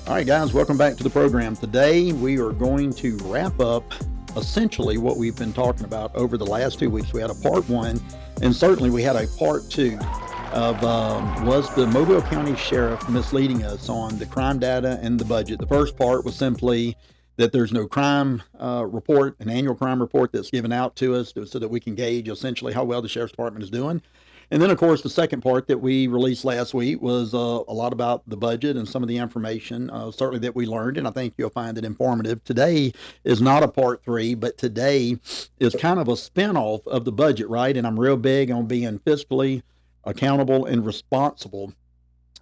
All right, guys, welcome back to the program. Today, we are going to wrap up essentially what we've been talking about over the last 2 weeks. We had a part one, and certainly we had a part two of was the Mobile County Sheriff misleading us on the crime data and the budget. The first part was simply that there's no crime report, an annual crime report that's given out to us so that we can gauge essentially how well the Sheriff's Department is doing. And then, of course, the second part that we released last week was a lot about the budget and some of the information, certainly that we learned, and I think you'll find it informative. Today is not a part three, but today is kind of a spinoff of the budget, right? And I'm real big on being fiscally accountable and responsible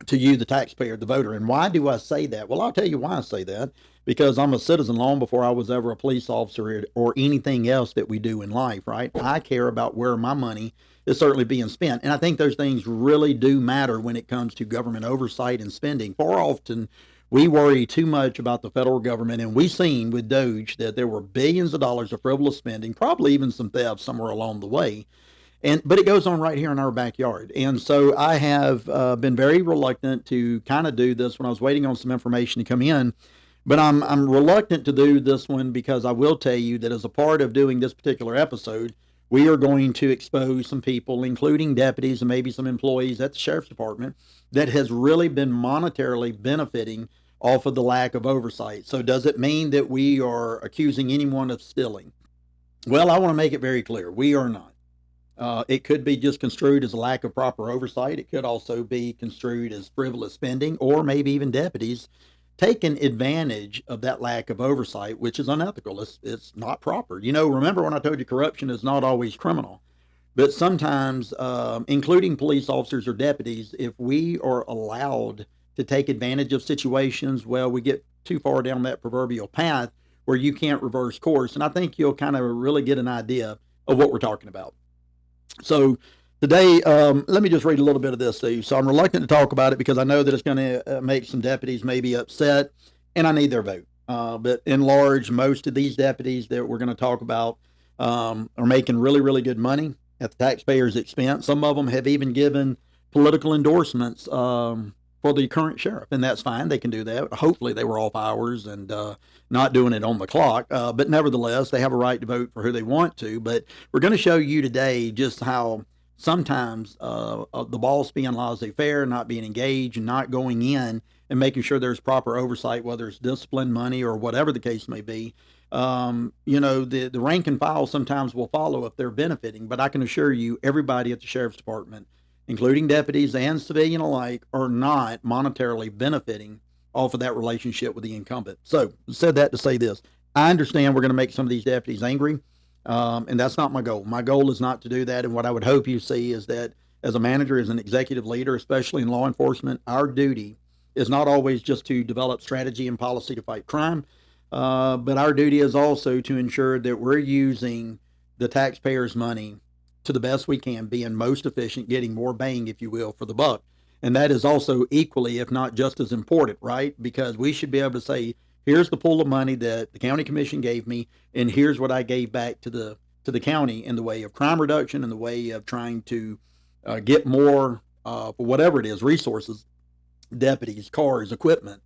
to you, the taxpayer, the voter. And why do I say that? Well, I'll tell you why I say that. Because I'm a citizen long before I was ever a police officer or anything else that we do in life, right? I care about where my money is certainly being spent. And I think those things really do matter when it comes to government oversight and spending. Far often, we worry too much about the federal government, and we've seen with Doge that there were billions of dollars of frivolous spending, probably even some theft somewhere along the way. But it goes on right here in our backyard. And so I have been very reluctant to kind of do this when I was waiting on some information to come in. But I'm reluctant to do this one because I will tell you that as a part of doing this particular episode, we are going to expose some people, including deputies and maybe some employees at the Sheriff's Department, that has really been monetarily benefiting off of the lack of oversight. So does it mean that we are accusing anyone of stealing? Well, I want to make it very clear. We are not. It could be just construed as a lack of proper oversight. It could also be construed as frivolous spending, or maybe even deputies taken advantage of that lack of oversight, which is unethical. It's not proper. You know, remember when I told you corruption is not always criminal, but sometimes, including police officers or deputies, if we are allowed to take advantage of situations, well, we get too far down that proverbial path where you can't reverse course. And I think you'll kind of really get an idea of what we're talking about. So today, let me just read a little bit of this to you. So I'm reluctant to talk about it because I know that it's going to make some deputies maybe upset, and I need their vote. But in large, most of these deputies that we're going to talk about are making really, really good money at the taxpayer's expense. Some of them have even given political endorsements for the current sheriff, and that's fine. They can do that. Hopefully they were off hours and not doing it on the clock. But nevertheless, they have a right to vote for who they want to. But we're going to show you today just how sometimes the boss being laissez-faire, not being engaged, and not going in and making sure there's proper oversight, whether it's discipline, money, or whatever the case may be. The rank and file sometimes will follow if they're benefiting, but I can assure you everybody at the Sheriff's Department, including deputies and civilian alike, are not monetarily benefiting off of that relationship with the incumbent. So, said that to say this. I understand we're going to make some of these deputies angry. And that's not my goal. My goal is not to do that. And what I would hope you see is that as a manager, as an executive leader, especially in law enforcement, our duty is not always just to develop strategy and policy to fight crime, but our duty is also to ensure that we're using the taxpayers' money to the best we can, being most efficient, getting more bang, if you will, for the buck. And that is also equally, if not just as important, right? Because we should be able to say, here's the pool of money that the county commission gave me, and here's what I gave back to the county in the way of crime reduction, in the way of trying to get more for whatever it is, resources, deputies, cars, equipment,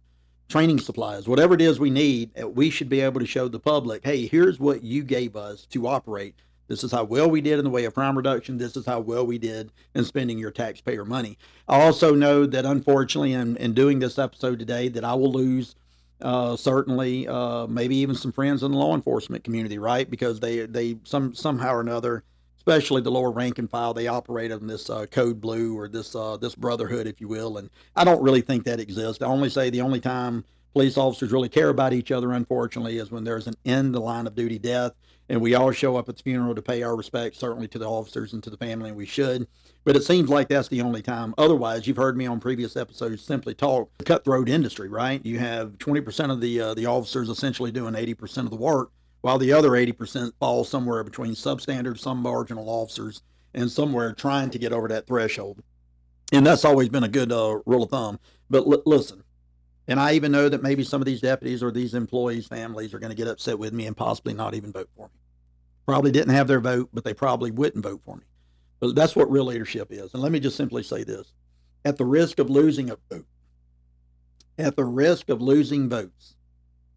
training supplies, whatever it is we need. We should be able to show the public, hey, here's what you gave us to operate. This is how well we did in the way of crime reduction. This is how well we did in spending your taxpayer money. I also know that, unfortunately, in doing this episode today, that I will lose certainly maybe even some friends in the law enforcement community, right? Because they somehow or another, especially the lower rank and file, they operate on this code blue or this brotherhood, if you will. And I don't really think that exists. I only say the only time police officers really care about each other, unfortunately, is when there's an end the line of duty death, and we all show up at the funeral to pay our respects, certainly to the officers and to the family, and we should. But it seems like that's the only time. Otherwise, you've heard me on previous episodes simply talk cutthroat industry, right? You have 20% of the officers essentially doing 80% of the work, while the other 80% falls somewhere between substandard, some marginal officers, and somewhere trying to get over that threshold. And that's always been a good rule of thumb. But listen, and I even know that maybe some of these deputies or these employees' families are going to get upset with me and possibly not even vote for me. Probably didn't have their vote, but they probably wouldn't vote for me. But that's what real leadership is. And let me just simply say this. At the risk of losing a vote, At the risk of losing votes,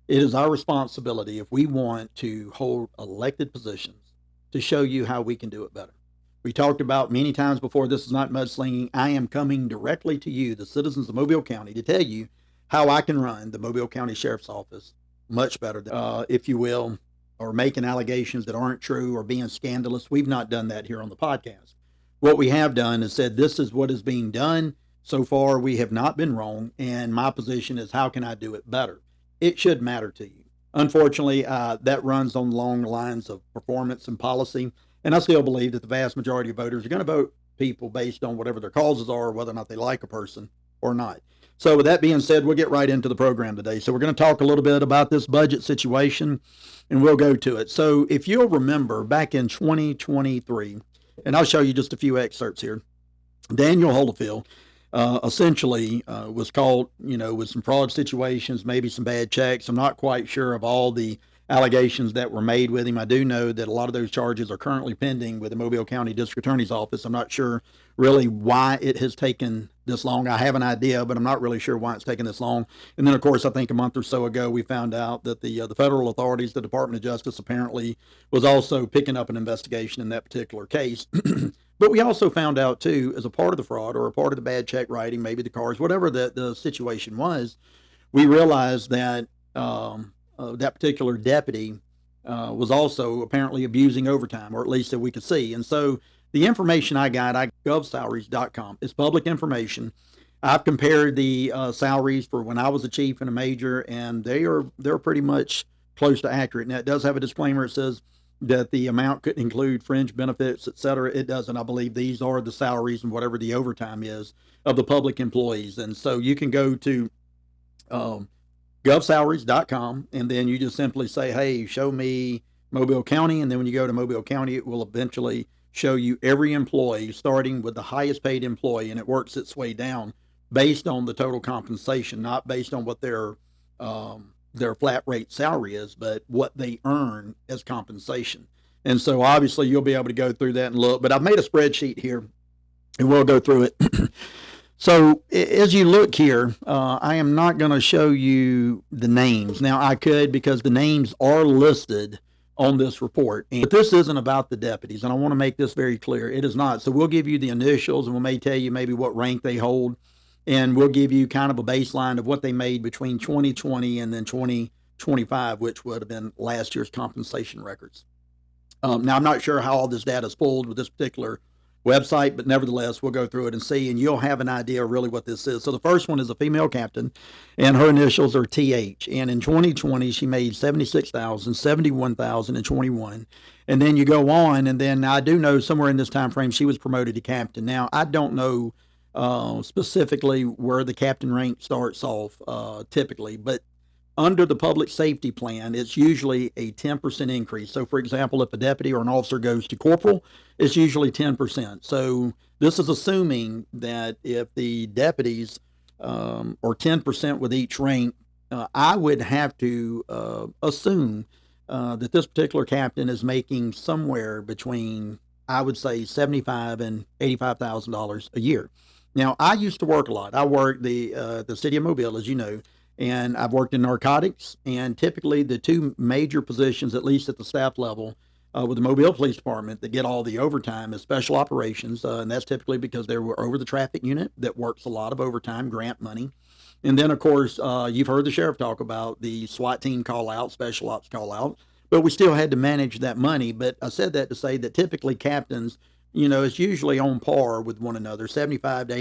it is our responsibility, if we want to hold elected positions, to show you how we can do it better. We talked about many times before, this is not mudslinging. I am coming directly to you, the citizens of Mobile County, to tell you how I can run the Mobile County Sheriff's Office much better, if you will, or making allegations that aren't true or being scandalous. We've not done that here on the podcast. What we have done is said, this is what is being done. So far, we have not been wrong, and my position is, how can I do it better? It should matter to you. Unfortunately, that runs on long lines of performance and policy, and I still believe that the vast majority of voters are going to vote people based on whatever their causes are, whether or not they like a person or not. So with that being said, we'll get right into the program today. So we're going to talk a little bit about this budget situation, and we'll go to it. So if you'll remember, back in 2023, and I'll show you just a few excerpts here, Daniel Holofield essentially was caught, with some fraud situations, maybe some bad checks. I'm not quite sure of all the allegations that were made with him. I do know that a lot of those charges are currently pending with the Mobile County District Attorney's Office. I'm not sure really why it has taken this long. I have an idea, but I'm not really sure why it's taken this long. And then, of course, I think a month or so ago, we found out that the federal authorities, the Department of Justice, apparently was also picking up an investigation in that particular case. But we also found out, too, as a part of the fraud or a part of the bad check writing, maybe the cars, whatever the situation was, we realized that that particular deputy was also apparently abusing overtime, or at least that we could see. And so the information I got, govsalaries.com, is public information. I've compared the salaries for when I was a chief and a major, and they're pretty much close to accurate. Now, it does have a disclaimer. It says that the amount could include fringe benefits, et cetera. It doesn't. I believe these are the salaries and whatever the overtime is of the public employees. And so you can go to govsalaries.com, and then you just simply say, hey, show me Mobile County. And then when you go to Mobile County, it will eventually show you every employee, starting with the highest paid employee, and it works its way down based on the total compensation, not based on what their flat rate salary is, but what they earn as compensation. And so obviously you'll be able to go through that and look, but I've made a spreadsheet here and we'll go through it. So as you look here, I am not going to show you the names. Now I could, because the names are listed on this report, but this isn't about the deputies, and I want to make this very clear. It is not. So we'll give you the initials, and we may tell you maybe what rank they hold, and we'll give you kind of a baseline of what they made between 2020 and then 2025, which would have been last year's compensation records. Now, I'm not sure how all this data is pulled with this particular website, but nevertheless, we'll go through it and see, and you'll have an idea of really what this is. So the first one is a female captain, and her initials are TH. And in 2020, she made $76,000, $71,000 in 21. And then you go on, and then I do know somewhere in this time frame she was promoted to captain. Now, I don't know specifically where the captain rank starts off typically, but under the public safety plan, it's usually a 10% increase. So, for example, if a deputy or an officer goes to corporal, it's usually 10%. So this is assuming that if the deputies are 10% with each rank, I would have to assume that this particular captain is making somewhere between, I would say, $75,000 and $85,000 a year. Now, I used to work a lot. I worked the city of Mobile, as you know, and I've worked in narcotics, and typically the two major positions, at least at the staff level, with the Mobile Police Department that get all the overtime is special operations, and that's typically because they're over the traffic unit that works a lot of overtime, grant money. And then, of course, you've heard the sheriff talk about the SWAT team call out, special ops call out, but we still had to manage that money. But I said that to say that typically captains, it's usually on par with one another, $75,000 to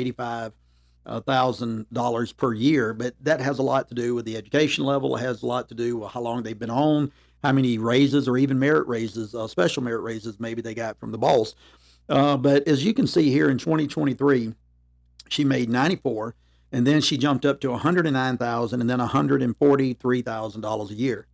$85,000 per year, but that has a lot to do with the education level. It has a lot to do with how long they've been on, how many raises or even merit raises, special merit raises maybe they got from the boss. But as you can see here in 2023, she made $94,000, and then she jumped up to $109,000, and then $143,000 a year.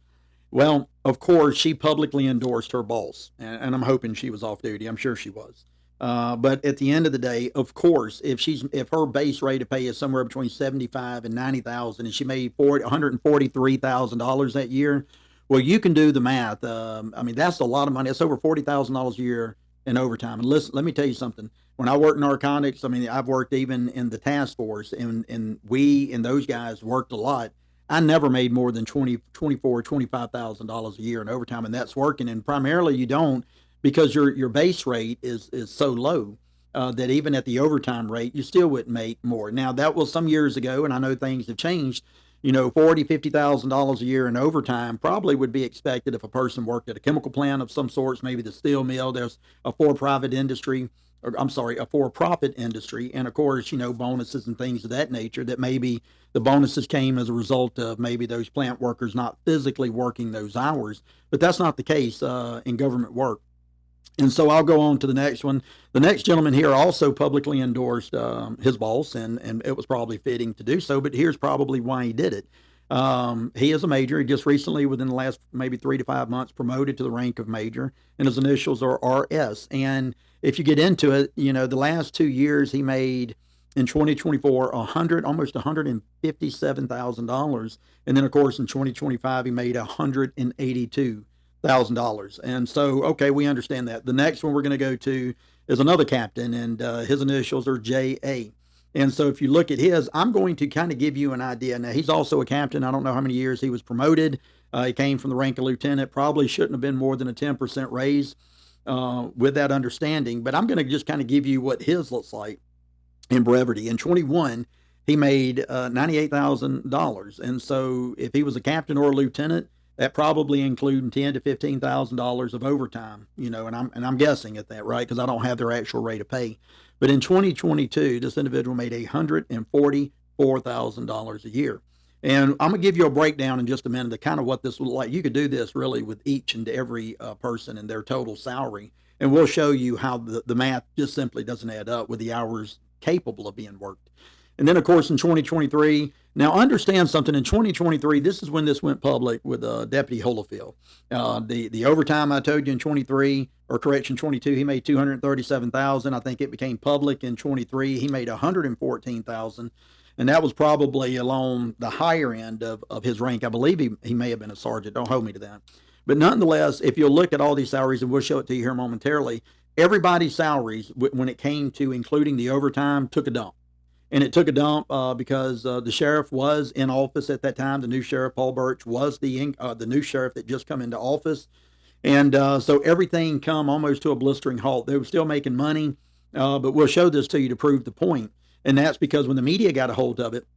Well, of course, she publicly endorsed her boss, and I'm hoping she was off duty. I'm sure she was. But at the end of the day, of course, if her base rate of pay is somewhere between $75,000 and $90,000, and she made $143,000 that year, well, you can do the math. I mean, that's a lot of money. That's over $40,000 a year in overtime. And listen, let me tell you something. When I worked in narcotics, I mean, I've worked even in the task force, and we and those guys worked a lot. I never made more than 20, 24, $25,000 a year in overtime, and that's working. And primarily, you don't, because your base rate is so low that even at the overtime rate, you still wouldn't make more. Now that was some years ago, and I know things have changed. You know, $40,000, $50,000 a year in overtime probably would be expected if a person worked at a chemical plant of some sorts, maybe the steel mill. There's a for-profit industry, or I'm sorry, a for-profit industry, and of course, you know, bonuses and things of that nature. That maybe the bonuses came as a result of maybe those plant workers not physically working those hours, but that's not the case in government work. And so I'll go on to the next one. The next gentleman here also publicly endorsed his boss, and it was probably fitting to do so, but here's probably why he did it. He is a major. He just recently, within the last maybe 3 to 5 months, promoted to the rank of major, and his initials are RS. And if you get into it, you know, the last 2 years he made in 2024 almost $157,000, and then of course in 2025 he made $182,000. And so, okay, we understand that. The next one we're going to go to is another captain, and his initials are JA. And so, if you look at his, I'm going to kind of give you an idea. Now, he's also a captain. I don't know how many years he was promoted. He came from the rank of lieutenant. Probably shouldn't have been more than a 10% raise with that understanding. But I'm going to just kind of give you what his looks like in brevity. In 21, he made $98,000. And so, if he was a captain or a lieutenant, that probably including $10,000 to $15,000 of overtime, you know, and I'm guessing at that, right? Because I don't have their actual rate of pay. But in 2022, this individual made $144,000 a year. And I'm going to give you a breakdown in just a minute of kind of what this would look like. You could do this really with each and every person and their total salary. And we'll show you how the math just simply doesn't add up with the hours capable of being worked. And then, of course, in 2023, now understand something. In 2023, this is when this went public with Deputy Holofield. The overtime I told you in 23, or correction, 22, he made $237,000. I think it became public in 23. He made $114,000, and that was probably along the higher end of his rank. I believe he may have been a sergeant. Don't hold me to that. But nonetheless, if you'll look at all these salaries, and we'll show it to you here momentarily, everybody's salaries, when it came to including the overtime, took a dump. And it took a dump because the sheriff was in office at that time. The new sheriff, Paul Birch, was the new sheriff that just come into office. And so everything come almost to a blistering halt. They were still making money, but we'll show this to you to prove the point. And that's because when the media got a hold of it,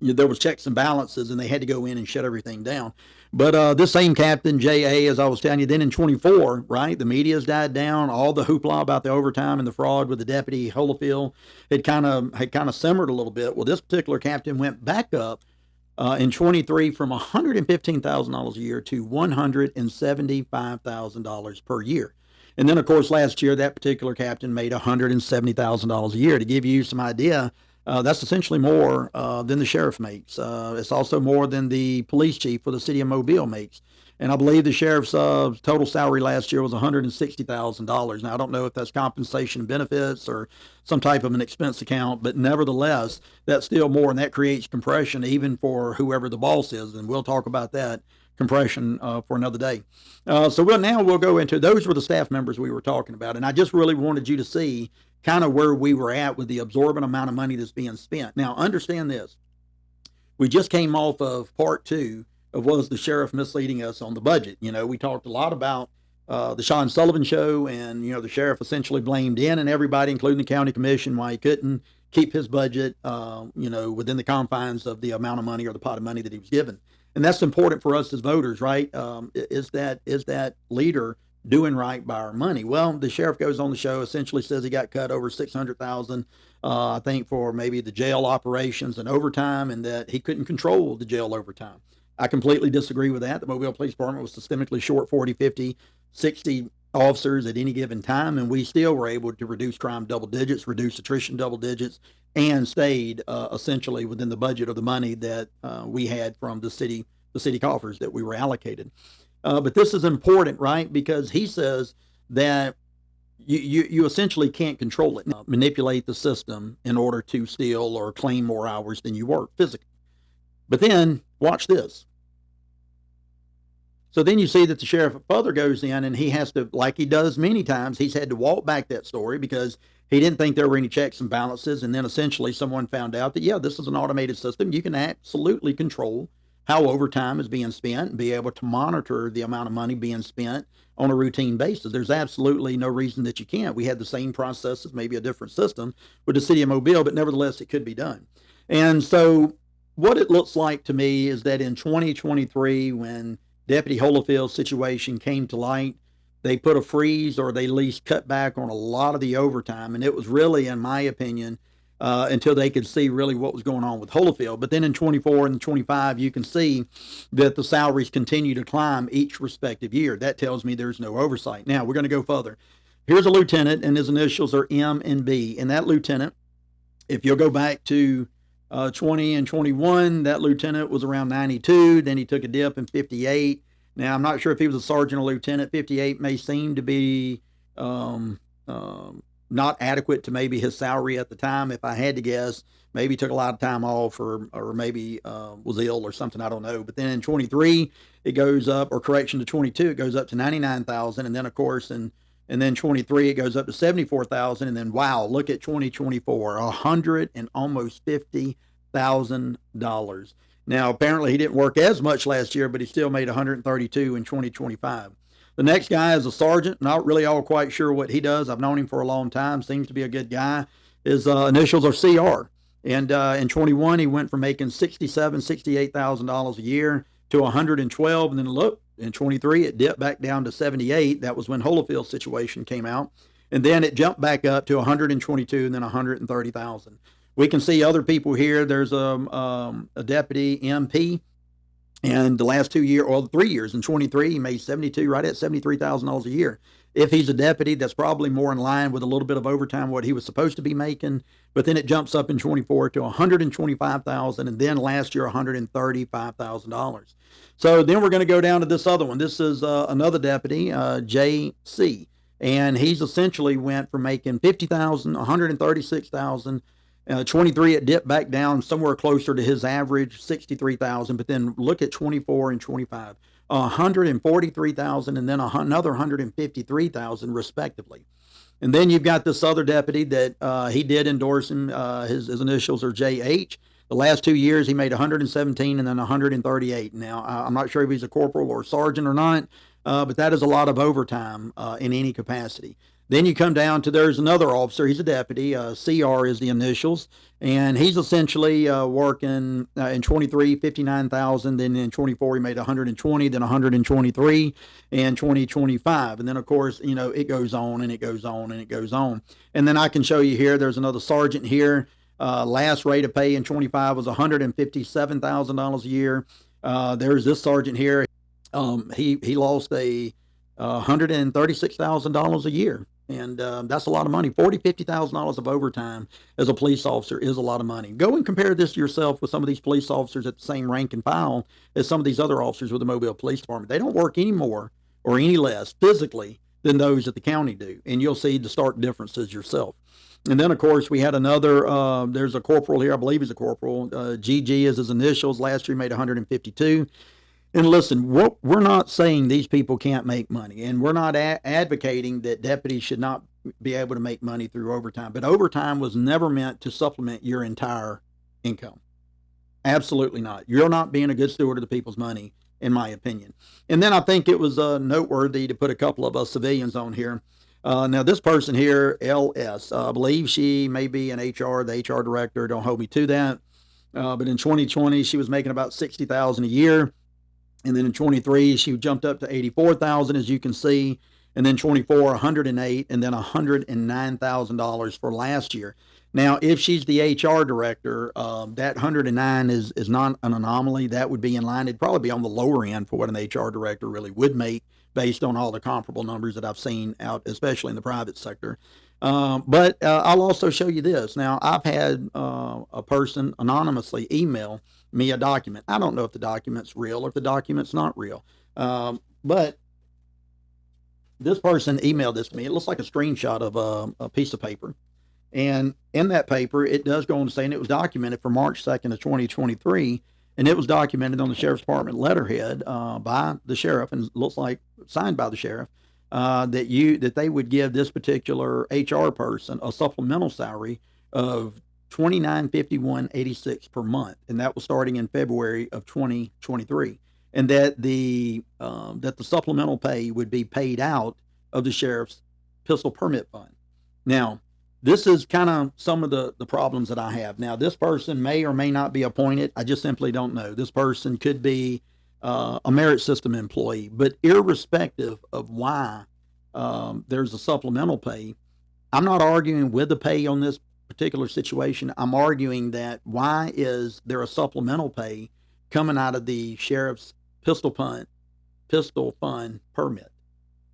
there was checks and balances, and they had to go in and shut everything down. But this same captain, JA, as I was telling you, then in 24, right, the media's died down. All the hoopla about the overtime and the fraud with the Deputy Holofield had kind of simmered a little bit. Well, this particular captain went back up in 23 from $115,000 a year to $175,000 per year. And then, of course, last year, that particular captain made $170,000 a year. To give you some idea, that's essentially more than the sheriff makes. It's also more than the police chief for the city of Mobile makes. And I believe the sheriff's total salary last year was $160,000. Now, I don't know if that's compensation and benefits or some type of an expense account, but nevertheless, that's still more, and that creates compression even for whoever the boss is. And we'll talk about that compression for another day. So we'll go into, those were the staff members we were talking about. And I just really wanted you to see kind of where we were at with the absorbent amount of money that's being spent. Now, understand this. We just came off of part 2 of was the sheriff misleading us on the budget. You know, we talked a lot about the Sean Sullivan show, and, you know, the sheriff essentially blamed in and everybody, including the county commission, why he couldn't keep his budget, you know, within the confines of the amount of money or the pot of money that he was given. And that's important for us as voters, right? Is that leader doing right by our money? Well, the sheriff goes on the show, essentially says he got cut over $600,000, I think, for maybe the jail operations and overtime, and that he couldn't control the jail overtime. I completely disagree with that. The Mobile Police Department was systemically short 40, 50, 60 officers at any given time, and we still were able to reduce crime double digits, reduce attrition double digits, and stayed essentially within the budget of the money that we had from the city coffers that we were allocated. But this is important, right? Because he says that you essentially can't control it, manipulate the system in order to steal or claim more hours than you work physically. But then watch this. So then you see that the sheriff further goes in and he has to, like he does many times, he's had to walk back that story because he didn't think there were any checks and balances. And then essentially someone found out that, yeah, this is an automated system. You can absolutely control how overtime is being spent and be able to monitor the amount of money being spent on a routine basis. There's absolutely no reason that you can't. We had the same processes, maybe a different system with the city of Mobile, but nevertheless, it could be done. And so what it looks like to me is that in 2023, when Deputy Holifield's situation came to light, they put a freeze or they at least cut back on a lot of the overtime. And it was really, in my opinion, until they could see really what was going on with Holyfield. But then in 24 and 25, you can see that the salaries continue to climb each respective year. That tells me there's no oversight. Now, we're going to go further. Here's a lieutenant, and his initials are M and B. And that lieutenant, if you'll go back to 20 and 21, that lieutenant was around 92. Then he took a dip in 58. Now, I'm not sure if he was a sergeant or lieutenant. 58 may seem to be not adequate to maybe his salary at the time. If I had to guess, maybe he took a lot of time off or maybe was ill or something. I don't know. But then in 23, it goes up, or correction, to 22, it goes up to 99,000. And then, of course, and then 23, it goes up to 74,000. And then, wow, look at 2024, $100 and almost $50,000. Now, apparently he didn't work as much last year, but he still made 132 in 2025. The next guy is a sergeant. Not really all quite sure what he does. I've known him for a long time. Seems to be a good guy. His initials are CR. And in 21, he went from making $67,000, $68,000 a year to 112. And then look, in 23, it dipped back down to 78. That was when Holifield's situation came out. And then it jumped back up to 122 and then 130,000. We can see other people here. There's a deputy MP. And the last 2 years, or 3 years, in 23, he made 72, right at $73,000 a year. If he's a deputy, that's probably more in line with a little bit of overtime, what he was supposed to be making. But then it jumps up in 24 to $125,000, and then last year, $135,000. So then we're going to go down to this other one. This is another deputy, JC. And he's essentially went from making $50,000, $136,000. 23, it dipped back down somewhere closer to his average, 63,000. But then look at 24 and 25, 143,000, and then another 153,000 respectively. And then you've got this other deputy that he did endorse him. His initials are JH. The last 2 years, he made 117 and then 138. Now, I'm not sure if he's a corporal or a sergeant or not, but that is a lot of overtime in any capacity. Then you come down to, there's another officer. He's a deputy. CR is the initials. And he's essentially working in 23, 59,000. Then in 24, he made 120, then 123, and 2025. And then, of course, you know, it goes on and it goes on and it goes on. And then I can show you here, there's another sergeant here. Last rate of pay in 25 was $157,000 a year. There's this sergeant here. He lost $136,000 a year. And that's a lot of money. $50,000 of overtime as a police officer is a lot of money. Go and compare this to yourself with some of these police officers at the same rank and file as some of these other officers with the Mobile Police Department. They don't work any more or any less physically than those at the county do. And you'll see the stark differences yourself. And then, of course, we had another, there's a corporal here. I believe he's a corporal. GG is his initials. Last year he made 152. And listen, we're not saying these people can't make money, and we're not advocating that deputies should not be able to make money through overtime. But overtime was never meant to supplement your entire income. Absolutely not. You're not being a good steward of the people's money, in my opinion. And then I think it was noteworthy to put a couple of civilians on here. Now, this person here, LS, I believe she may be an HR, the HR director. Don't hold me to that. But in 2020, she was making about $60,000 a year. And then in 23, she jumped up to 84,000, as you can see. And then 24, 108, and then $109,000 for last year. Now, if she's the HR director, that 109 is not an anomaly. That would be in line. It'd probably be on the lower end for what an HR director really would make based on all the comparable numbers that I've seen out, especially in the private sector. But I'll also show you this. Now, I've had a person anonymously email me a document. I don't know if the document's real or if the document's not real. But this person emailed this to me. It looks like a screenshot of a piece of paper. And in that paper, it does go on to say, and it was documented for March 2nd of 2023. and it was documented on the sheriff's department letterhead by the sheriff, and it looks like signed by the sheriff, that they would give this particular HR person a supplemental salary of $29.5186 per month, and that was starting in February of 2023, and that the supplemental pay would be paid out of the sheriff's pistol permit fund. Now, this is kind of some of the problems that I have. Now, this person may or may not be appointed. I just simply don't know. This person could be a merit system employee, but irrespective of why there's a supplemental pay, I'm not arguing with the pay on this particular situation. I'm arguing that why is there a supplemental pay coming out of the sheriff's pistol fund permit?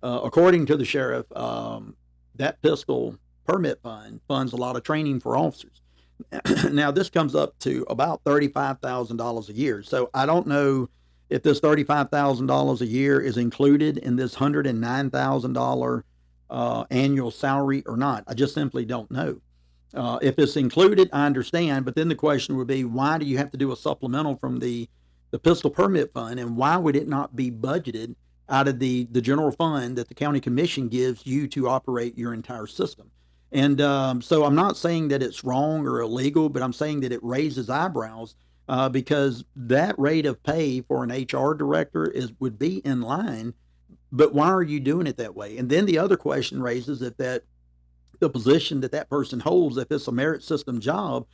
According to the sheriff, that pistol permit fund funds a lot of training for officers. Now, this comes up to about $35,000 a year. So I don't know if this $35,000 a year is included in this $109,000 annual salary or not. I just simply don't know. If it's included, I understand, but then the question would be, why do you have to do a supplemental from the pistol permit fund, and why would it not be budgeted out of the general fund that the county commission gives you to operate your entire system? And so I'm not saying that it's wrong or illegal, but I'm saying that it raises eyebrows because that rate of pay for an HR director would be in line, but why are you doing it that way? And then the other question raises if the position that person holds, if it's a merit system job,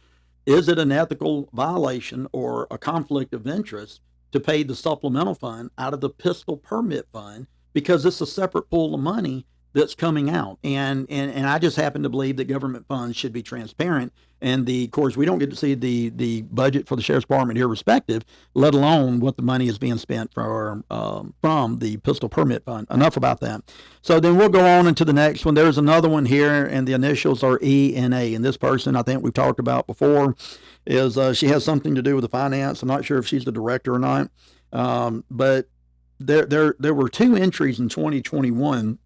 is it an ethical violation or a conflict of interest to pay the supplemental fund out of the pistol permit fund, because it's a separate pool of money that's coming out. And I just happen to believe that government funds should be transparent. And of course, we don't get to see the budget for the sheriff's department irrespective, let alone what the money is being spent from the pistol permit fund. Enough about that. So then we'll go on into the next one. There's another one here, and the initials are E&A. And this person, I think we've talked about before, is she has something to do with the finance. I'm not sure if she's the director or not. But there were two entries in 2021.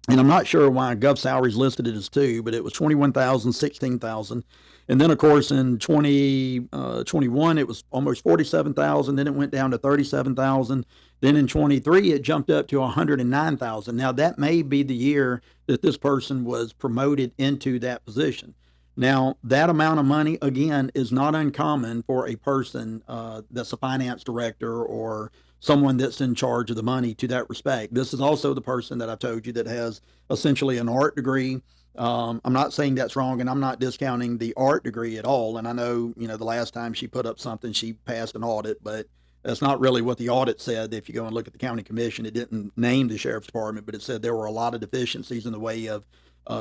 And I'm not sure why Gov Salaries listed it as two, but it was 21,000, 16,000. And then, of course, in 2021, it was almost 47,000. Then it went down to 37,000. Then in 23, it jumped up to 109,000. Now, that may be the year that this person was promoted into that position. Now, that amount of money, again, is not uncommon for a person that's a finance director or someone that's in charge of the money to that respect. This is also the person that I told you that has essentially an art degree. I'm not saying that's wrong, and I'm not discounting the art degree at all. And I know, the last time she put up something, she passed an audit, but that's not really what the audit said. If you go and look at the county commission, it didn't name the sheriff's department, but it said there were a lot of deficiencies in the way of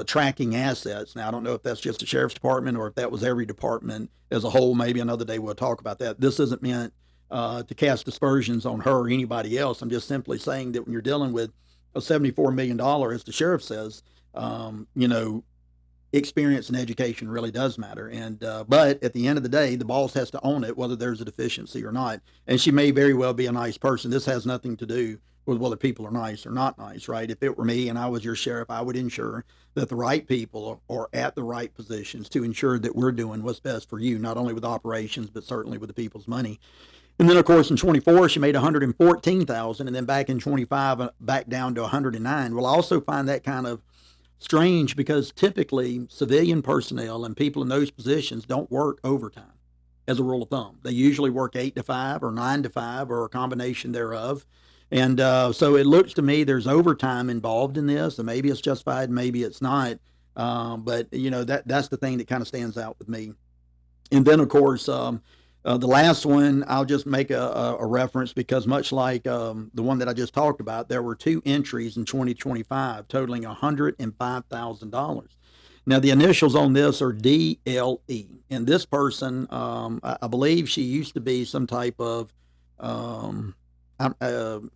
tracking assets. Now, I don't know if that's just the sheriff's department or if that was every department as a whole. Maybe another day we'll talk about that. This isn't meant to cast aspersions on her or anybody else. I'm just simply saying that when you're dealing with a $74 million, as the sheriff says, experience and education really does matter. And but at the end of the day, the boss has to own it, whether there's a deficiency or not. And she may very well be a nice person. This has nothing to do with whether people are nice or not nice, right? If it were me and I was your sheriff, I would ensure that the right people are at the right positions to ensure that we're doing what's best for you, not only with operations, but certainly with the people's money. And then, of course, in 24, she made 114,000, and then back in 25, back down to 109. Well, I also find that kind of strange because typically civilian personnel and people in those positions don't work overtime as a rule of thumb. They usually work 8 to 5 or 9 to 5 or a combination thereof. And so it looks to me there's overtime involved in this, and maybe it's justified, maybe it's not. But, that's the thing that kind of stands out with me. And then, of course, the last one, I'll just make a reference because much like the one that I just talked about, there were two entries in 2025 totaling $105,000. Now, the initials on this are DLE. And this person, I believe she used to be some type of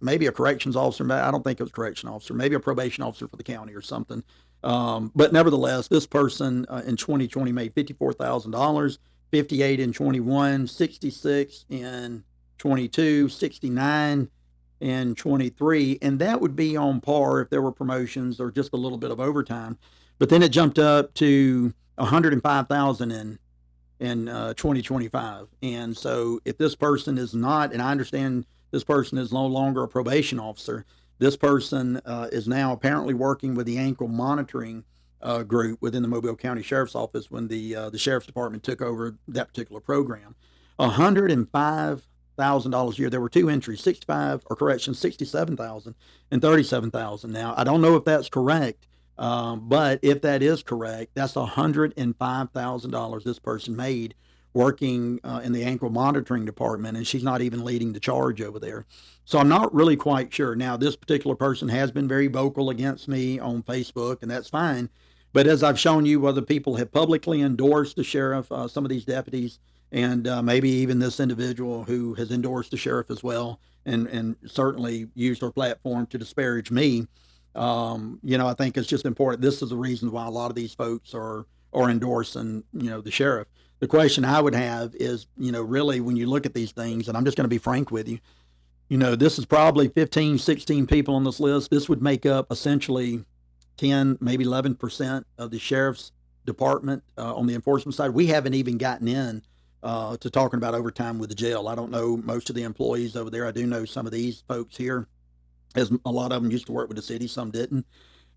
maybe a corrections officer. I don't think it was a correction officer, maybe a probation officer for the county or something. But nevertheless, this person in 2020 made $54,000. 58 in 21, 66 in 22, 69 in 23, and that would be on par if there were promotions or just a little bit of overtime. But then it jumped up to 105,000 in in 2025. And so if this person is not, and I understand this person is no longer a probation officer, this person is now apparently working with the ankle monitoring group within the Mobile County Sheriff's Office when the Sheriff's Department took over that particular program. $105,000 a year. There were two entries, 65 or correction, 67,000 and 37,000. Now I don't know if that's correct, but if that is correct, that's $105,000 this person made working in the ankle monitoring department, and she's not even leading the charge over there. So I'm not really quite sure. Now, this particular person has been very vocal against me on Facebook, and that's fine. But as I've shown you, whether people have publicly endorsed the sheriff, some of these deputies, and maybe even this individual who has endorsed the sheriff as well, and certainly used her platform to disparage me. I think it's just important. This is the reason why a lot of these folks are endorsing, the sheriff. The question I would have is, really when you look at these things, and I'm just going to be frank with you, this is probably 15, 16 people on this list. This would make up essentially 10, maybe 11% of the sheriff's department on the enforcement side. We haven't even gotten in to talking about overtime with the jail. I don't know most of the employees over there. I do know some of these folks here, as a lot of them used to work with the city, some didn't.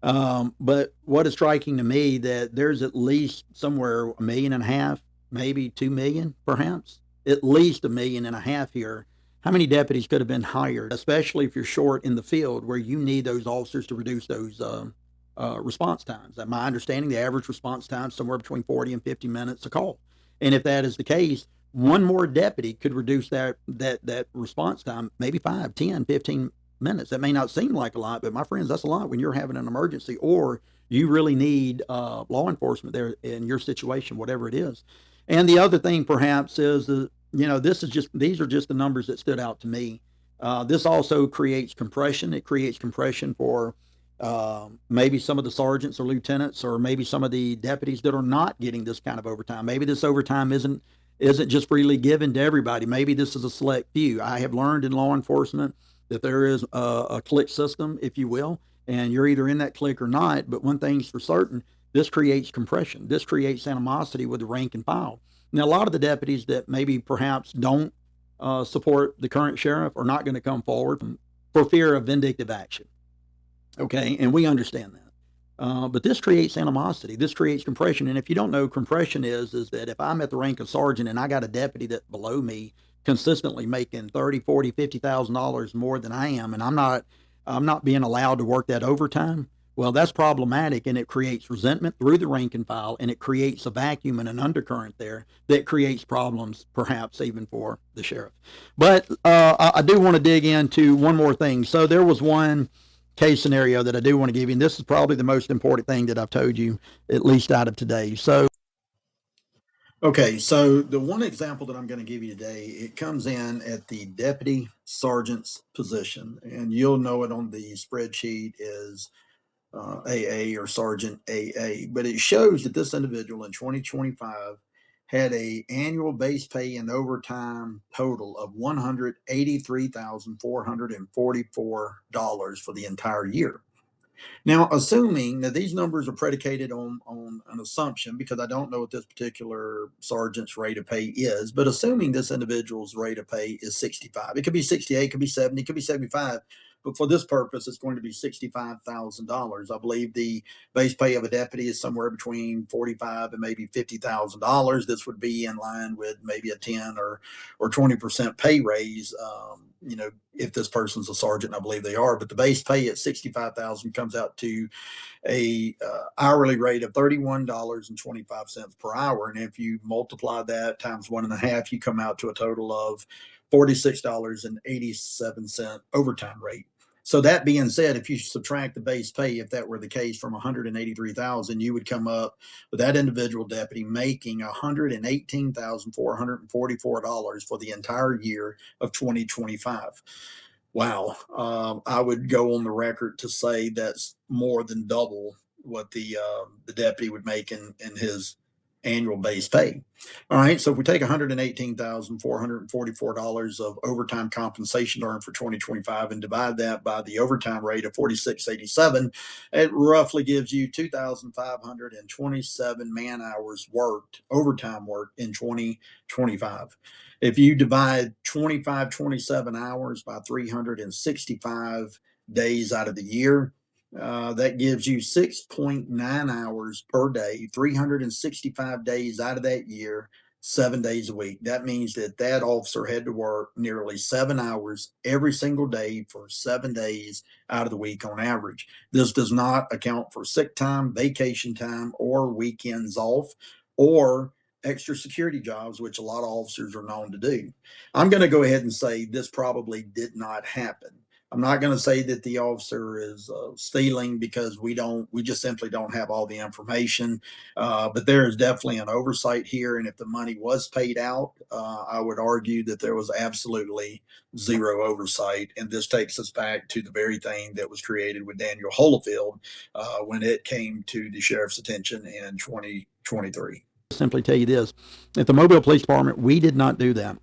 But what is striking to me that there's at least somewhere 1.5 million, maybe 2 million, perhaps at least 1.5 million here. How many deputies could have been hired, especially if you're short in the field where you need those officers to reduce those response times? At my understanding, the average response time is somewhere between 40 and 50 minutes a call. And if that is the case, one more deputy could reduce that response time, maybe 5, 10, 15 minutes. That may not seem like a lot, but my friends, that's a lot when you're having an emergency or you really need law enforcement there in your situation, whatever it is. And the other thing perhaps is, these are just the numbers that stood out to me. This also creates compression. It creates compression for maybe some of the sergeants or lieutenants, or maybe some of the deputies that are not getting this kind of overtime. Maybe this overtime isn't just freely given to everybody. Maybe this is a select few. I have learned in law enforcement that there is a click system, if you will, and you're either in that click or not. But one thing's for certain, this creates compression. This creates animosity with the rank and file. Now, a lot of the deputies that maybe perhaps don't support the current sheriff are not going to come forward for fear of vindictive action. Okay, and we understand that. But this creates animosity. This creates compression. And if you don't know, compression is that if I'm at the rank of sergeant and I got a deputy that below me consistently making 30, 40, $50,000 more than I am, and I'm not being allowed to work that overtime, well, that's problematic, and it creates resentment through the rank and file, and it creates a vacuum and an undercurrent there that creates problems, perhaps even for the sheriff. But I do want to dig into one more thing. So there was one case scenario that I do want to give you, and this is probably the most important thing that I've told you, at least out of today. Okay, so the one example that I'm going to give you today, it comes in at the deputy sergeant's position, and you'll know it on the spreadsheet is AA or Sergeant AA, but it shows that this individual in 2025 had a annual base pay and overtime total of $183,444 for the entire year. Now, assuming that these numbers are predicated on an assumption, because I don't know what this particular sergeant's rate of pay is, but assuming this individual's rate of pay is 65, it could be 68, it could be 70, it could be 75. But for this purpose, it's going to be $65,000. I believe the base pay of a deputy is somewhere between 45 and maybe $50,000. This would be in line with maybe a 10 or 20% pay raise. If this person's a sergeant, I believe they are, but the base pay at 65,000 comes out to a hourly rate of $31.25 per hour. And if you multiply that times 1.5, you come out to a total of $46.87 overtime rate. So that being said, if you subtract the base pay, if that were the case, from 183,000, you would come up with that individual deputy making $118,444 for the entire year of 2025. Wow. I would go on the record to say that's more than double what the deputy would make in his annual base pay. All right, so if we take $118,444 of overtime compensation earned for 2025 and divide that by the overtime rate of 46.87, it roughly gives you 2,527 man hours worked, overtime work in 2025. If you divide 2527 hours by 365 days out of the year, that gives you 6.9 hours per day, 365 days out of that year, 7 days a week. That means that that officer had to work nearly 7 hours every single day for 7 days out of the week on average. This does not account for sick time, vacation time, or weekends off, or extra security jobs, which a lot of officers are known to do. I'm going to go ahead and say this probably did not happen. I'm not going to say that the officer is stealing, because we just simply don't have all the information. But there is definitely an oversight here. And if the money was paid out, I would argue that there was absolutely zero oversight. And this takes us back to the very thing that was created with Daniel Holofield when it came to the sheriff's attention in 2023. Simply tell you this: at the Mobile Police Department, we did not do that.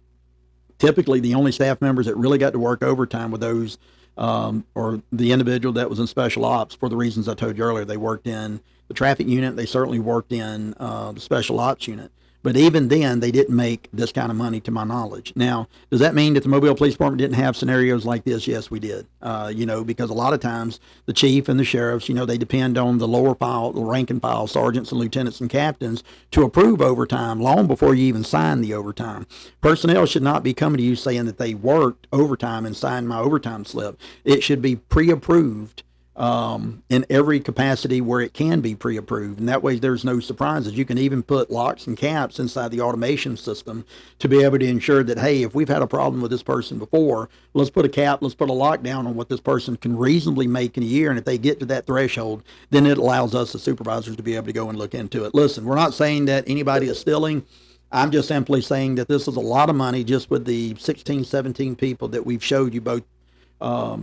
Typically, the only staff members that really got to work overtime were those or the individual that was in special ops, for the reasons I told you earlier. They worked in the traffic unit. They certainly worked in the special ops unit. But even then, they didn't make this kind of money, to my knowledge. Now, does that mean that the Mobile Police Department didn't have scenarios like this? Yes, we did. Because a lot of times the chief and the sheriffs, they depend on the lower file, the rank and file sergeants and lieutenants and captains to approve overtime long before you even sign the overtime. Personnel should not be coming to you saying that they worked overtime and signed my overtime slip. It should be pre-approved in every capacity where it can be pre-approved. And that way there's no surprises. You can even put locks and caps inside the automation system to be able to ensure that, hey, if we've had a problem with this person before, let's put a cap, let's put a lockdown on what this person can reasonably make in a year. And if they get to that threshold, then it allows us, the supervisors, to be able to go and look into it. Listen, we're not saying that anybody is stealing. I'm just simply saying that this is a lot of money just with the 16, 17 people that we've showed you, both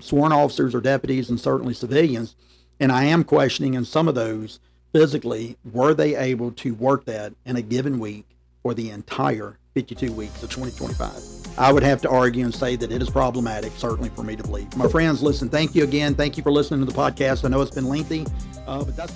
sworn officers or deputies and certainly civilians. And I am questioning in some of those, physically, were they able to work that in a given week for the entire 52 weeks of 2025? I would have to argue and say that it is problematic, certainly for me to believe. My friends, listen, thank you again. Thank you for listening to the podcast. I know it's been lengthy, but that's